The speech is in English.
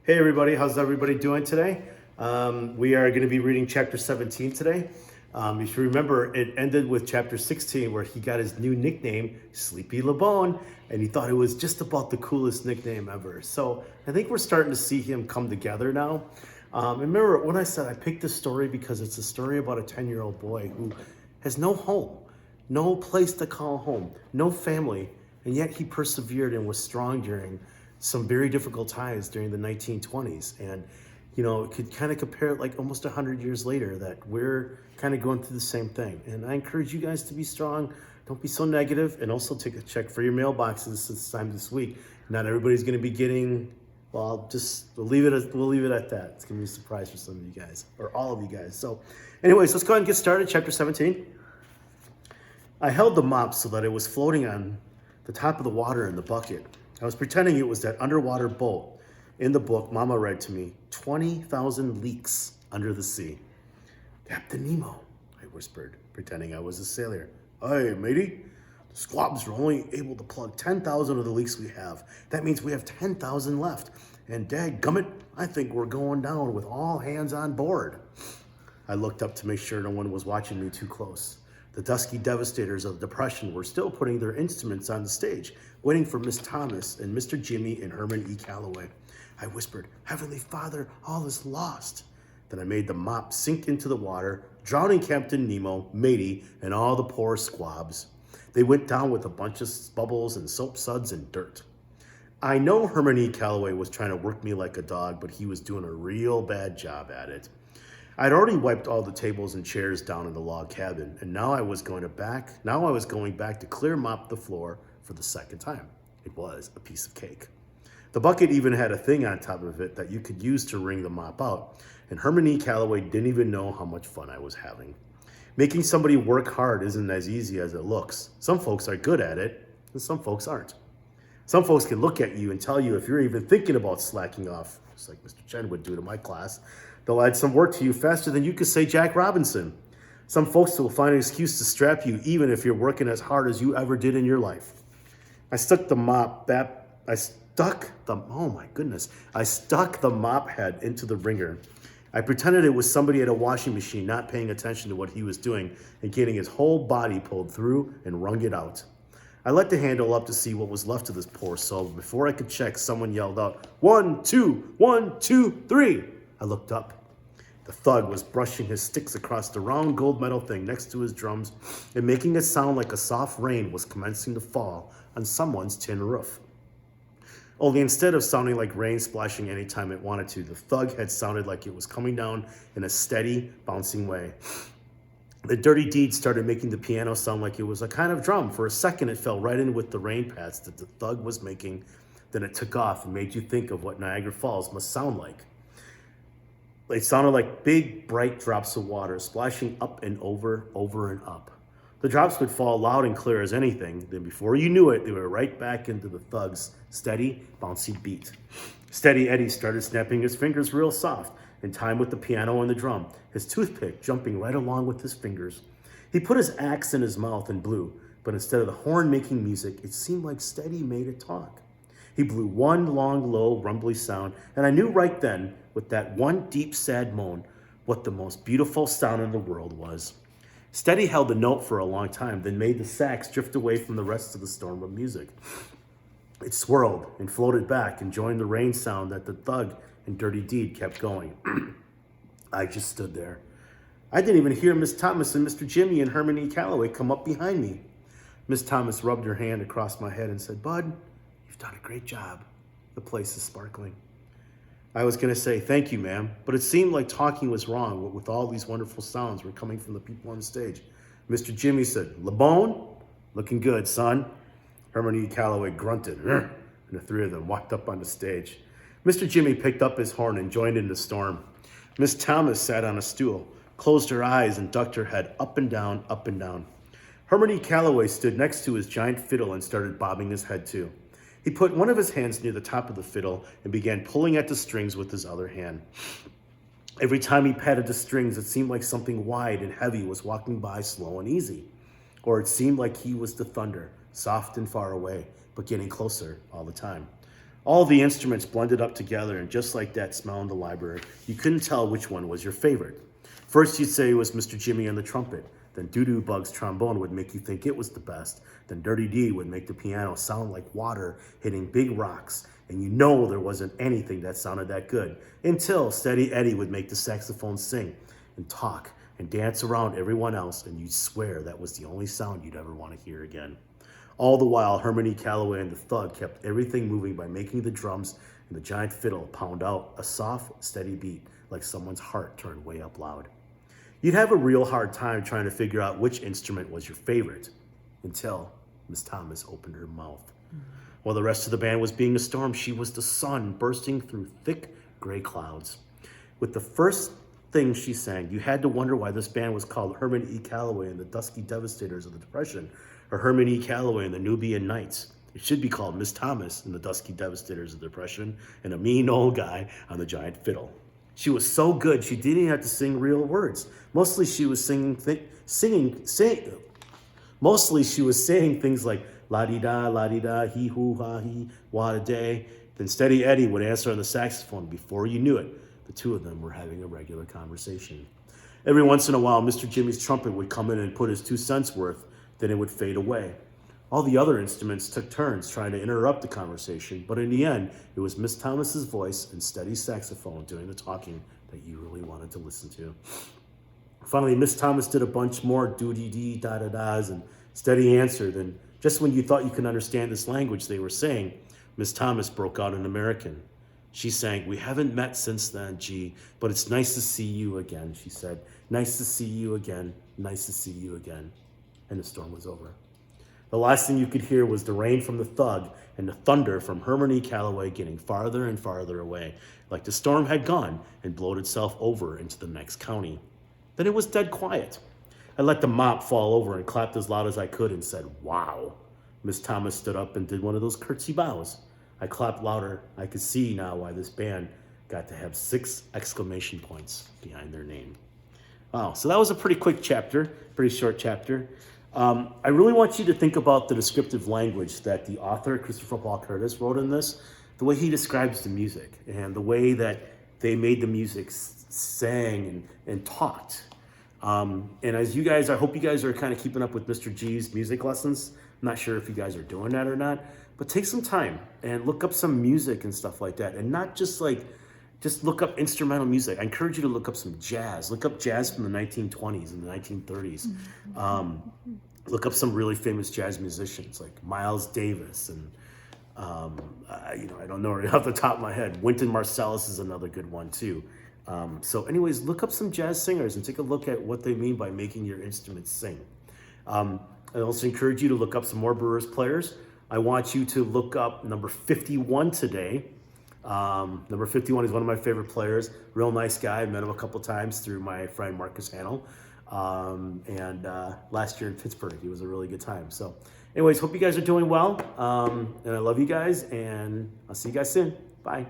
Hey everybody, how's everybody doing today? We are going to be reading chapter 17 today. If you remember, it ended with chapter 16 where he got his new nickname, Sleepy LeBone, and he thought it was just about the coolest nickname ever. So I think we're starting to see him come together now. Remember when I said I picked this story because it's a story about a 10-year-old boy who has no home, no place to call home, no family, and yet he persevered and was strong during some very difficult times during the 1920s. And, it could kind of compare it like almost 100 years later that we're kind of going through the same thing. And I encourage you guys to be strong. Don't be so negative, and also take a check for your mailboxes this time this week. Not everybody's going to be getting, well, we'll leave it at that. It's going to be a surprise for some of you guys, or all of you guys. So anyways, let's go ahead and get started. Chapter 17. I held the mop so that it was floating on the top of the water in the bucket. I was pretending it was that underwater boat in the book Mama read to me, 20,000 Leagues Under the Sea. Captain Nemo, I whispered, pretending I was a sailor. Hey, matey, the squabs are only able to plug 10,000 of the leaks we have. That means we have 10,000 left. And dadgummit, I think we're going down with all hands on board. I looked up to make sure no one was watching me too close. The dusky devastators of the Depression were still putting their instruments on the stage, waiting for Miss Thomas and Mr. Jimmy and Herman E. Calloway. I whispered, Heavenly Father, all is lost. Then I made the mop sink into the water, drowning Captain Nemo, matey, and all the poor squabs. They went down with a bunch of bubbles and soap suds and dirt. I know Herman E. Calloway was trying to work me like a dog, but he was doing a real bad job at it. I'd already wiped all the tables and chairs down in the log cabin, and now I was going back to clear mop the floor for the second time. It was a piece of cake. The bucket even had a thing on top of it that you could use to wring the mop out, and Herman E. Calloway didn't even know how much fun I was having. Making somebody work hard isn't as easy as it looks. Some folks are good at it, and some folks aren't. Some folks can look at you and tell you if you're even thinking about slacking off, just like Mr. Chen would do to my class. They'll add some work to you faster than you could say Jack Robinson. Some folks will find an excuse to strap you even if you're working as hard as you ever did in your life. I stuck the mop head into the wringer. I pretended it was somebody at a washing machine not paying attention to what he was doing and getting his whole body pulled through and wrung it out. I let the handle up to see what was left of this poor soul. Before I could check, someone yelled out, 1, 2, 1, 2, 3. I looked up. The thug was brushing his sticks across the round gold metal thing next to his drums and making it sound like a soft rain was commencing to fall on someone's tin roof. Only instead of sounding like rain splashing anytime it wanted to, the thug had sounded like it was coming down in a steady, bouncing way. The dirty deed started making the piano sound like it was a kind of drum. For a second, it fell right in with the rain pads that the thug was making. Then it took off and made you think of what Niagara Falls must sound like. It sounded like big, bright drops of water splashing up and over and up. The drops would fall loud and clear as anything. Then before you knew it, they were right back into the thug's steady, bouncy beat. Steady Eddie started snapping his fingers real soft, in time with the piano and the drum, his toothpick jumping right along with his fingers. He put his axe in his mouth and blew, but instead of the horn making music, it seemed like Steady made it talk. He blew one long, low, rumbly sound, and I knew right then, with that one deep, sad moan, what the most beautiful sound in the world was. Steady held the note for a long time, then made the sax drift away from the rest of the storm of music. It swirled and floated back and joined the rain sound that the thug and Dirty Deed kept going. I just stood there. I didn't even hear Miss Thomas and Mr. Jimmy and Herman E. Calloway come up behind me. Miss Thomas rubbed her hand across my head and said, Bud, you've done a great job. The place is sparkling. I was going to say, thank you, ma'am, but it seemed like talking was wrong with all these wonderful sounds were coming from the people on the stage. Mr. Jimmy said, LeBone, looking good, son. Herman E. Calloway grunted, and the three of them walked up on the stage. Mr. Jimmy picked up his horn and joined in the storm. Miss Thomas sat on a stool, closed her eyes, and ducked her head up and down, up and down. Herman E. Calloway stood next to his giant fiddle and started bobbing his head too. He put one of his hands near the top of the fiddle and began pulling at the strings with his other hand. Every time he patted the strings, it seemed like something wide and heavy was walking by slow and easy. Or it seemed like he was the thunder, soft and far away, but getting closer all the time. All the instruments blended up together, and just like that smell in the library, you couldn't tell which one was your favorite. First you'd say it was Mr. Jimmy and the trumpet, then Doo-Doo Bug's trombone would make you think it was the best, then Dirty D would make the piano sound like water hitting big rocks, and you know there wasn't anything that sounded that good, until Steady Eddie would make the saxophone sing and talk and dance around everyone else, and you'd swear that was the only sound you'd ever want to hear again. All the while, Herman E. Calloway and the Thug kept everything moving by making the drums and the giant fiddle pound out a soft, steady beat like someone's heart turned way up loud. You'd have a real hard time trying to figure out which instrument was your favorite until Miss Thomas opened her mouth. While the rest of the band was being a storm, she was the sun bursting through thick gray clouds. With the first thing she sang, you had to wonder why this band was called Herman E. Calloway and the Dusky Devastators of the Depression, or Herman E. Calloway and the Nubian Knights. It should be called Miss Thomas and the Dusky Devastators of the Depression and a mean old guy on the giant fiddle. She was so good, she didn't even have to sing real words. Mostly she was saying things like la-dee-da, hee-hoo-ha, hee, wa-da-day. Then Steady Eddie would answer on the saxophone. Before you knew it, the two of them were having a regular conversation. Every once in a while, Mr. Jimmy's trumpet would come in and put his 2 cents worth, then it would fade away. All the other instruments took turns trying to interrupt the conversation, but in the end, it was Miss Thomas's voice and Steady's saxophone doing the talking that you really wanted to listen to. Finally, Miss Thomas did a bunch more doo-dee-dee, da-da-das, and Steady answered, and just when you thought you could understand this language they were saying, Miss Thomas broke out in American. She sang, "We haven't met since then, G, but it's nice to see you again," she said. "Nice to see you again, nice to see you again." And the storm was over. The last thing you could hear was the rain from the Thug and the thunder from Herman E. Calloway getting farther and farther away, like the storm had gone and blowed itself over into the next county. Then it was dead quiet. I let the mop fall over and clapped as loud as I could and said, "Wow." Miss Thomas stood up and did one of those curtsy bows. I clapped louder. I could see now why this band got to have 6 exclamation points behind their name. Wow, so that was a pretty quick chapter, pretty short chapter. I really want you to think about the descriptive language that the author, Christopher Paul Curtis, wrote in this, the way he describes the music and the way that they made the music, sang and talked. And as you guys, I hope you guys are kind of keeping up with Mr. G's music lessons. I'm not sure if you guys are doing that or not, but take some time and look up some music and stuff like that. And not just look up instrumental music. I encourage you to look up some jazz. Look up jazz from the 1920s and the 1930s. Look up some really famous jazz musicians like Miles Davis and I don't know right off the top of my head. Wynton Marsalis is another good one too. So anyways, look up some jazz singers and take a look at what they mean by making your instruments sing. I also encourage you to look up some more Brewers players. I want you to look up number 51 today. Number 51 is one of my favorite players. Real nice guy. I met him a couple times through my friend Marcus Hannell. And last year in Pittsburgh, it was a really good time. So anyways, hope you guys are doing well. And I love you guys, and I'll see you guys soon. Bye.